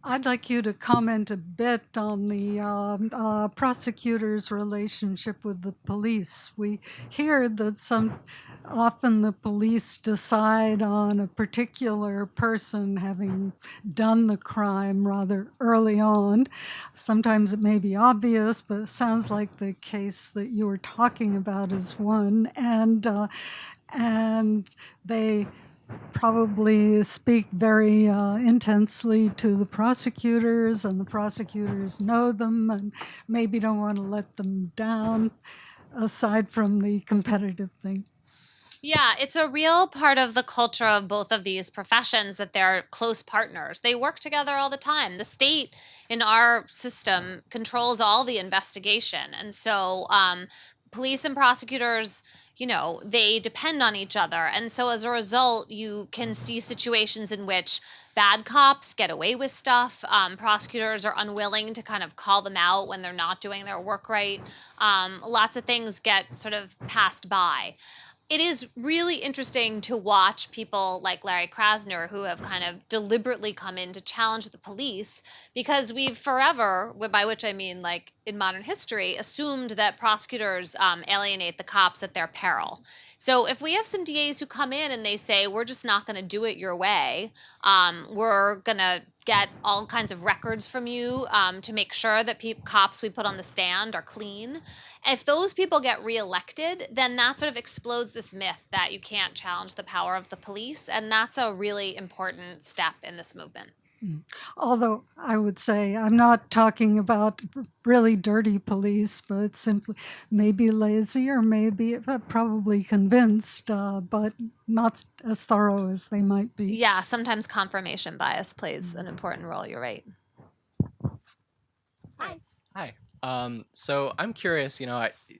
I'd like you to comment a bit on the prosecutor's relationship with the police. We hear that often the police decide on a particular person having done the crime rather early on. Sometimes it may be obvious, but it sounds like the case that you were talking about is one. And they probably speak very intensely to the prosecutors, and the prosecutors know them and maybe don't want to let them down, aside from the competitive thing. Yeah, it's a real part of the culture of both of these professions that they're close partners. They work together all the time. The state in our system controls all the investigation. And so police and prosecutors, they depend on each other. And so as a result, you can see situations in which bad cops get away with stuff. Prosecutors are unwilling to kind of call them out when they're not doing their work right. Lots of things get sort of passed by. It is really interesting to watch people like Larry Krasner, who have kind of deliberately come in to challenge the police, because we've forever, by which I mean in modern history assumed that prosecutors alienate the cops at their peril. So if we have some DAs who come in and they say, we're just not going to do it your way, we're going to get all kinds of records from you to make sure that cops we put on the stand are clean. If those people get reelected, then that sort of explodes this myth that you can't challenge the power of the police, and that's a really important step in this movement. Although I would say I'm not talking about really dirty police, but simply maybe lazy or maybe probably convinced, but not as thorough as they might be. Yeah, sometimes confirmation bias plays an important role. You're right. Hi. So I'm curious,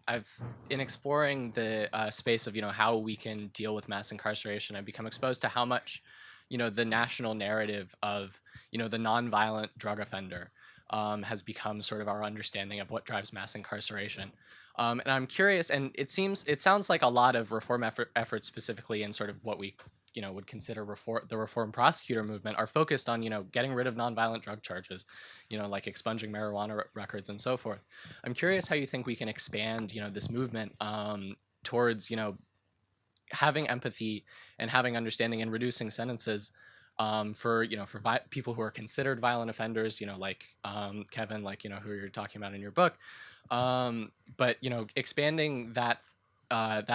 I've in exploring the space of, how we can deal with mass incarceration, I've become exposed to how much, the national narrative of, the nonviolent drug offender has become sort of our understanding of what drives mass incarceration. And I'm curious, and it sounds like a lot of reform efforts specifically in sort of what we, would consider the reform prosecutor movement are focused on, getting rid of nonviolent drug charges, like expunging marijuana records and so forth. I'm curious how you think we can expand, this movement towards, having empathy and having understanding and reducing sentences for people who are considered violent offenders, like Kevin, like, who you're talking about in your book. But, expanding that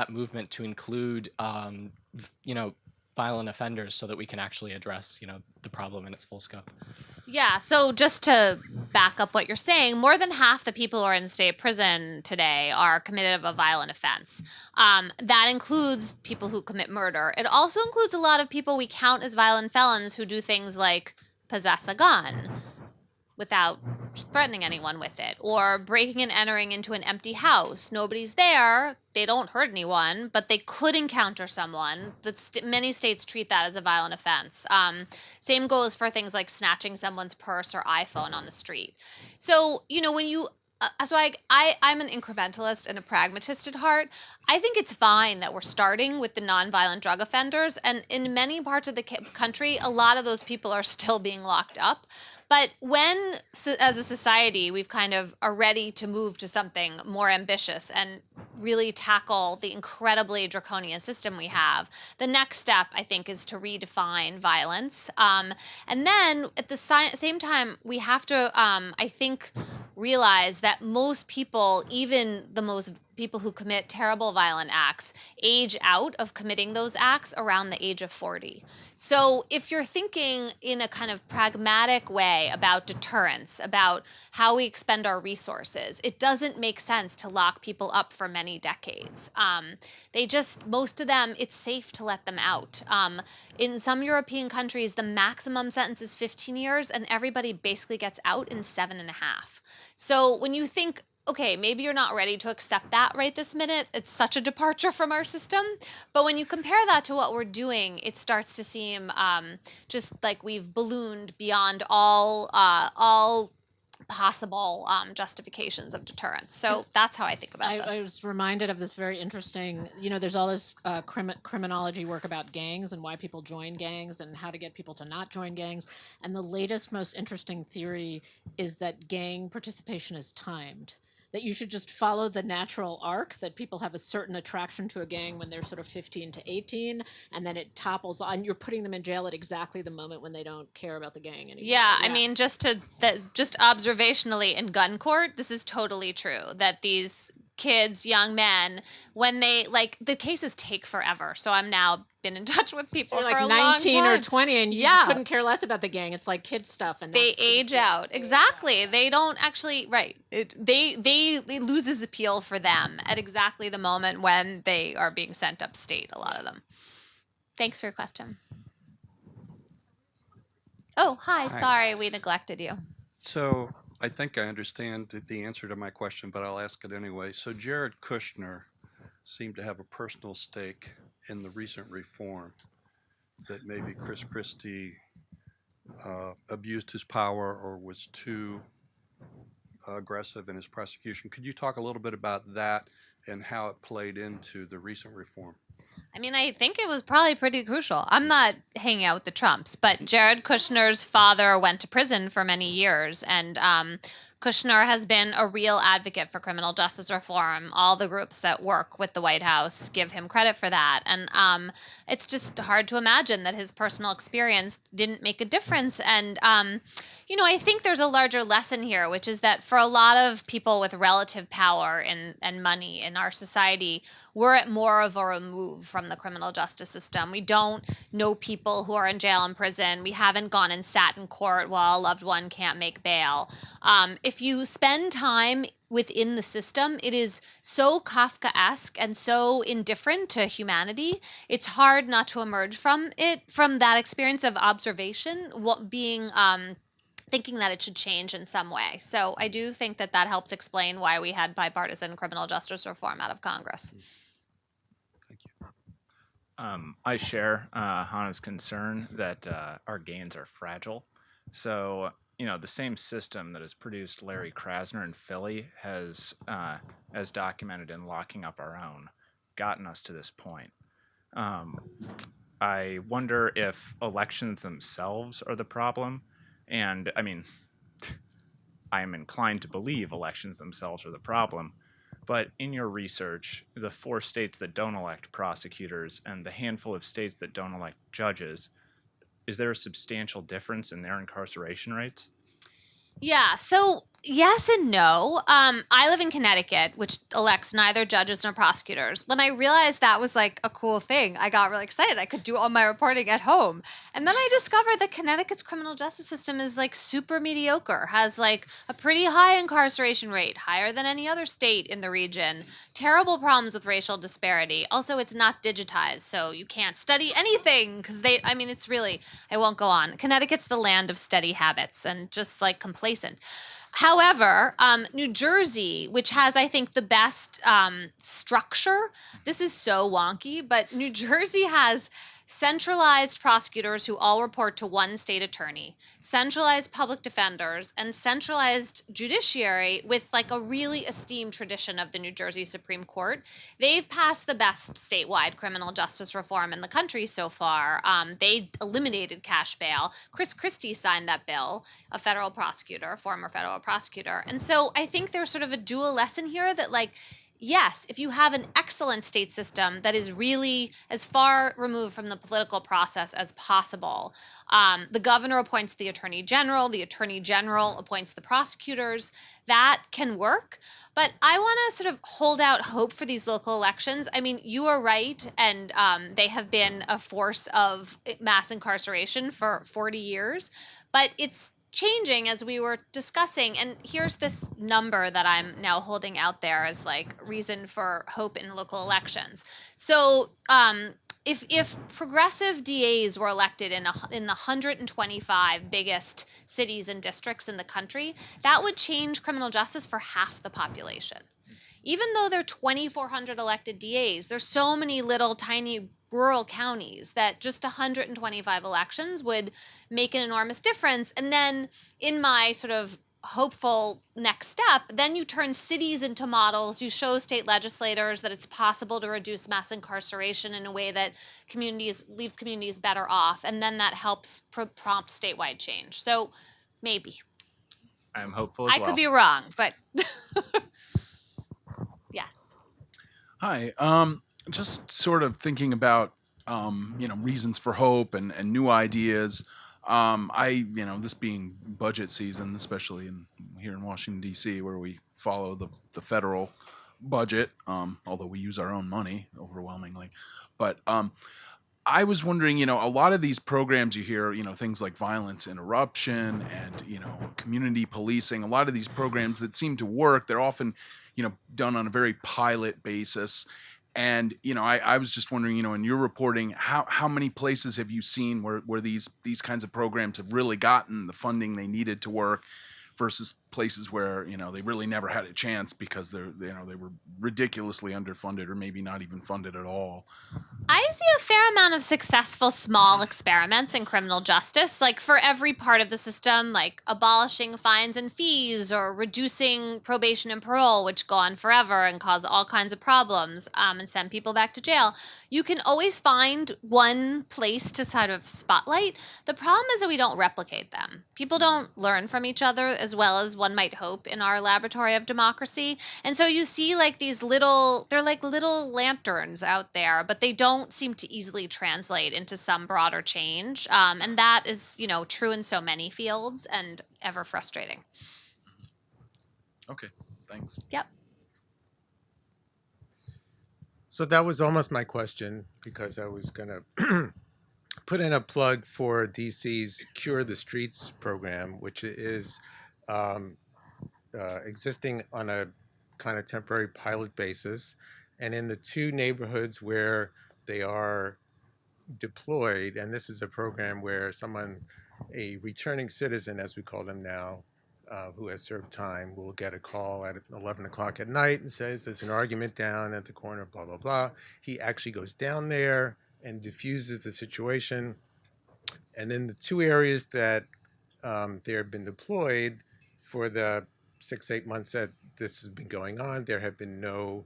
movement to include, violent offenders so that we can actually address, the problem in its full scope. Yeah, so just to back up what you're saying, more than half the people who are in state prison today are committed of a violent offense. That includes people who commit murder. It also includes a lot of people we count as violent felons who do things like possess a gun without threatening anyone with it, or breaking and entering into an empty house. Nobody's there, they don't hurt anyone, but they could encounter someone. Many states treat that as a violent offense. Same goes for things like snatching someone's purse or iPhone on the street. So, when you so I'm an incrementalist and a pragmatist at heart. I think it's fine that we're starting with the nonviolent drug offenders, and in many parts of the country, a lot of those people are still being locked up. But when, as a society, we've kind of are ready to move to something more ambitious and really tackle the incredibly draconian system we have, the next step, I think, is to redefine violence. And then at the same time, we have to, I think, realize that most people, even the most people who commit terrible violent acts, age out of committing those acts around the age of 40. So if you're thinking in a kind of pragmatic way about deterrence, about how we expend our resources, it doesn't make sense to lock people up for many decades. Most of them, it's safe to let them out. In some European countries, the maximum sentence is 15 years, and everybody basically gets out in 7.5. So when you think, okay, maybe you're not ready to accept that right this minute. It's such a departure from our system. But when you compare that to what we're doing, it starts to seem just like we've ballooned beyond all possible justifications of deterrence. So that's how I think about this. I was reminded of this very interesting, there's all this criminology work about gangs and why people join gangs and how to get people to not join gangs. And the latest, most interesting theory is that gang participation is timed. That you should just follow the natural arc, that people have a certain attraction to a gang when they're sort of 15 to 18, and then it topples on. You're putting them in jail at exactly the moment when they don't care about the gang anymore. Yeah, I mean, just observationally in gun court, this is totally true, that these kids, young men, when they, the cases take forever. So I'm now been in touch with people so for a long 19 time. or 20 and you couldn't care less about the gang. It's like kid stuff. And they age out. Exactly. They don't actually, right. It loses appeal for them at exactly the moment when they are being sent upstate, a lot of them. Thanks for your question. Oh, hi. Sorry, we neglected you. So I think I understand the answer to my question, but I'll ask it anyway. So Jared Kushner seemed to have a personal stake in the recent reform that maybe Chris Christie abused his power or was too aggressive in his prosecution. Could you talk a little bit about that and how it played into the recent reform? I mean, I think it was probably pretty crucial. I'm not hanging out with the Trumps, but Jared Kushner's father went to prison for many years, and Kushner has been a real advocate for criminal justice reform. All the groups that work with the White House give him credit for that. And it's just hard to imagine that his personal experience didn't make a difference. And, I think there's a larger lesson here, which is that for a lot of people with relative power and money in our society, we're at more of a remove from the criminal justice system. We don't know people who are in jail and prison. We haven't gone and sat in court while a loved one can't make bail. If you spend time within the system, it is so Kafkaesque and so indifferent to humanity. It's hard not to emerge from that experience of observation, thinking that it should change in some way. So I do think that helps explain why we had bipartisan criminal justice reform out of Congress. Thank you. I share Hanna's concern that our gains are fragile. So, the same system that has produced Larry Krasner in Philly has, as documented in Locking Up Our Own, gotten us to this point. I wonder if elections themselves are the problem. And, I am inclined to believe elections themselves are the problem. But in your research, the 4 states that don't elect prosecutors and the handful of states that don't elect judges, is there a substantial difference in their incarceration rates? Yeah, so yes and no. I live in Connecticut, which elects neither judges nor prosecutors. When I realized that was like a cool thing, I got really excited. I could do all my reporting at home. And then I discovered that Connecticut's criminal justice system is like super mediocre, has like a pretty high incarceration rate, higher than any other state in the region, terrible problems with racial disparity. Also, it's not digitized, so you can't study anything because it's really, I won't go on. Connecticut's the land of steady habits and just like complacent. However, New Jersey, which has, I think, the best structure, this is so wonky, but New Jersey has centralized prosecutors who all report to one state attorney, centralized public defenders, and centralized judiciary with like a really esteemed tradition of the New Jersey Supreme Court. They've passed the best statewide criminal justice reform in the country so far. They eliminated cash bail. Chris Christie signed that bill, a federal prosecutor, former federal prosecutor. And so I think there's sort of a dual lesson here that like, yes, if you have an excellent state system that is really as far removed from the political process as possible, the governor appoints the attorney general appoints the prosecutors, that can work. But I want to sort of hold out hope for these local elections. I mean, you are right, and they have been a force of mass incarceration for 40 years, but it's changing as we were discussing. And here's this number that I'm now holding out there as like reason for hope in local elections. So if progressive D.A.s were elected in the 125 biggest cities and districts in the country, that would change criminal justice for half the population. Even though there are 2,400 elected D.A.s, there's so many little tiny rural counties that just 125 elections would make an enormous difference. And then in my sort of hopeful next step, then you turn cities into models. You show state legislators that it's possible to reduce mass incarceration in a way that leaves communities better off. And then that helps prompt statewide change. So maybe. I'm hopeful as well. I could be wrong, but yes. Hi. Just sort of thinking about, reasons for hope and new ideas. This being budget season, especially here in Washington, D.C., where we follow the federal budget, although we use our own money overwhelmingly. But I was wondering, a lot of these programs you hear, things like violence interruption and, community policing, a lot of these programs that seem to work, they're often, done on a very pilot basis. And, I was just wondering, in your reporting, how many places have you seen where these kinds of programs have really gotten the funding they needed to work versus places where, they really never had a chance because they were ridiculously underfunded or maybe not even funded at all? I see a fair amount of successful small experiments in criminal justice, like for every part of the system, like abolishing fines and fees or reducing probation and parole, which go on forever and cause all kinds of problems and send people back to jail. You can always find one place to sort of spotlight. The problem is that we don't replicate them. People don't learn from each other as well as one might hope in our laboratory of democracy. And so you see like these they're like little lanterns out there, but they don't seem to easily translate into some broader change. And that is, true in so many fields and ever frustrating. Okay, thanks. Yep. So that was almost my question, because I was going to put in a plug for DC's Cure the Streets program, which is existing on a kind of temporary pilot basis. And in the 2 neighborhoods where they are deployed, and this is a program where a returning citizen, as we call them now, who has served time, will get a call at 11 o'clock at night and says there's an argument down at the corner, blah, blah, blah. He actually goes down there and diffuses the situation. And in the 2 areas that they have been deployed, for the 6-8 months that this has been going on, there have been no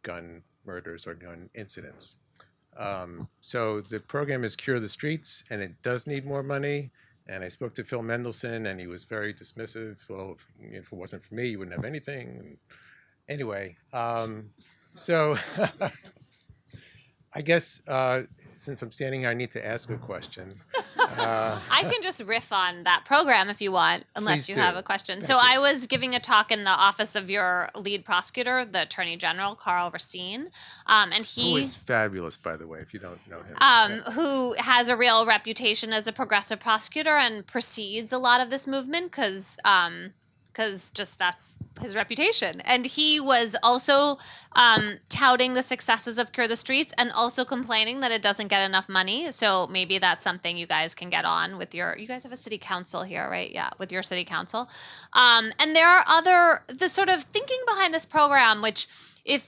gun murders or gun incidents. So the program is Cure the Streets, and it does need more money. And I spoke to Phil Mendelson, and he was very dismissive. Well, if it wasn't for me, you wouldn't have anything. Anyway, so I guess since I'm standing here, I need to ask a question. I can just riff on that program if you want, unless Please you do. have a question. Thank So you. I was giving a talk in the office of your lead prosecutor, the Attorney General, Carl Racine, and he... Who is fabulous, by the way, if you don't know him. who has a real reputation as a progressive prosecutor and precedes a lot of this movement because just that's his reputation. And he was also touting the successes of Cure the Streets and also complaining that it doesn't get enough money. So maybe that's something you guys can get on with you guys have a city council here, right? Yeah, with your city council. And there are the sort of thinking behind this program, which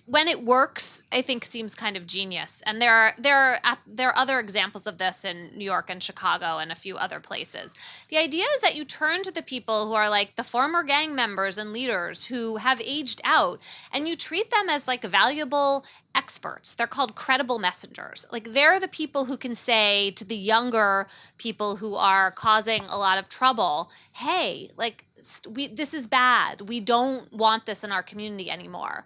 when it works, I think seems kind of genius. And there are other examples of this in New York and Chicago and a few other places. The idea is that you turn to the people who are like the former gang members and leaders who have aged out, and you treat them as like valuable experts. They're called credible messengers. Like they're the people who can say to the younger people who are causing a lot of trouble, hey, like, this is bad. We don't want this in our community anymore.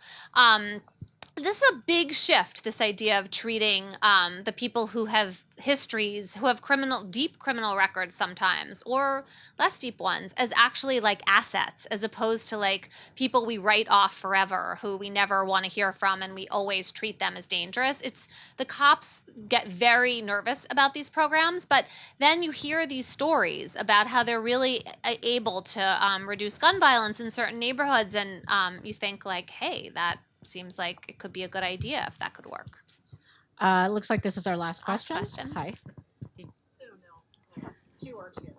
This is a big shift, this idea of treating the people who have histories, who have deep criminal records sometimes, or less deep ones, as actually like assets, as opposed to like people we write off forever, who we never want to hear from, and we always treat them as dangerous. The cops get very nervous about these programs, but then you hear these stories about how they're really able to reduce gun violence in certain neighborhoods, and you think like, hey, that seems like it could be a good idea if that could work. Looks like this is our last question. Hi. She works here.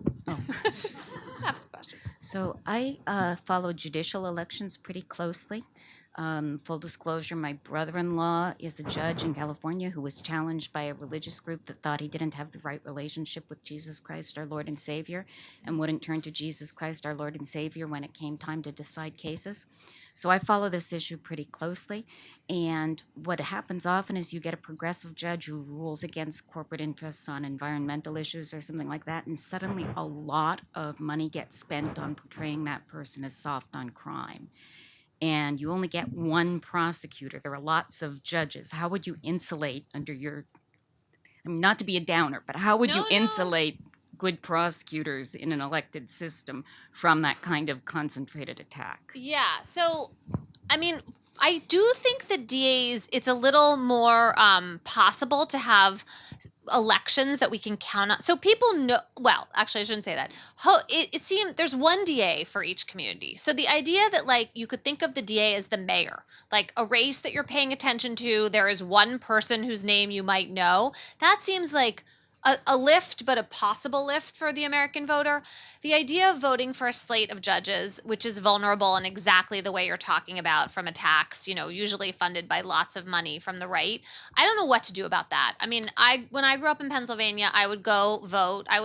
Ask a question. So I follow judicial elections pretty closely. Full disclosure, my brother-in-law is a judge in California who was challenged by a religious group that thought he didn't have the right relationship with Jesus Christ, our Lord and Savior, and wouldn't turn to Jesus Christ, our Lord and Savior, when it came time to decide cases. So I follow this issue pretty closely, and what happens often is you get a progressive judge who rules against corporate interests on environmental issues or something like that, and suddenly a lot of money gets spent on portraying that person as soft on crime. And you only get one prosecutor. There are lots of judges. How would you insulate not to be a downer, but how would you insulate good prosecutors in an elected system from that kind of concentrated attack? Yeah, so I mean, I do think the DAs, it's a little more possible to have elections that we can count on. So people know, well, actually I shouldn't say that. It seems there's one DA for each community. So the idea that like you could think of the DA as the mayor, like a race that you're paying attention to, there is one person whose name you might know, that seems like a lift, but a possible lift for the American voter. The idea of voting for a slate of judges, which is vulnerable in exactly the way you're talking about from attacks, usually funded by lots of money from the right. I don't know what to do about that. I mean, when I grew up in Pennsylvania, I would go vote. I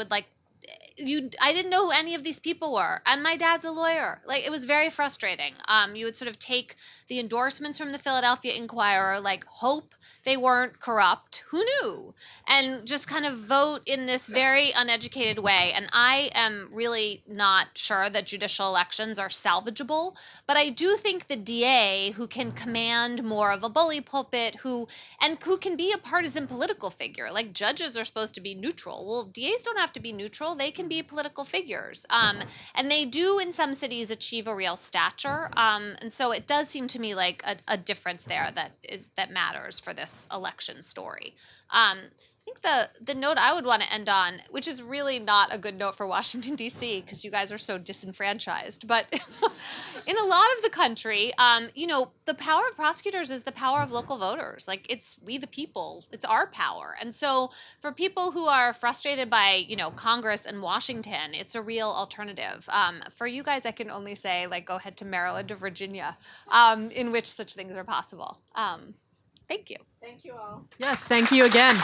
didn't know who any of these people were, and my dad's a lawyer. Like, it was very frustrating. You would sort of take the endorsements from the Philadelphia Inquirer, hope they weren't corrupt. Who knew? And just kind of vote in this very uneducated way. And I am really not sure that judicial elections are salvageable, but I do think the DA, who can command more of a bully pulpit, who can be a partisan political figure, like judges are supposed to be neutral. Well, DAs don't have to be neutral. They can be political figures. And they do in some cities achieve a real stature. And so it does seem to me like a difference there that matters for this election story. I think the note I would want to end on, which is really not a good note for Washington, D.C., because you guys are so disenfranchised, but in a lot of the country, the power of prosecutors is the power of local voters. Like, it's we the people, it's our power. And so for people who are frustrated by, Congress and Washington, it's a real alternative. For you guys, I can only say, go ahead to Maryland or Virginia, in which such things are possible. Thank you. Thank you all. Yes, thank you again.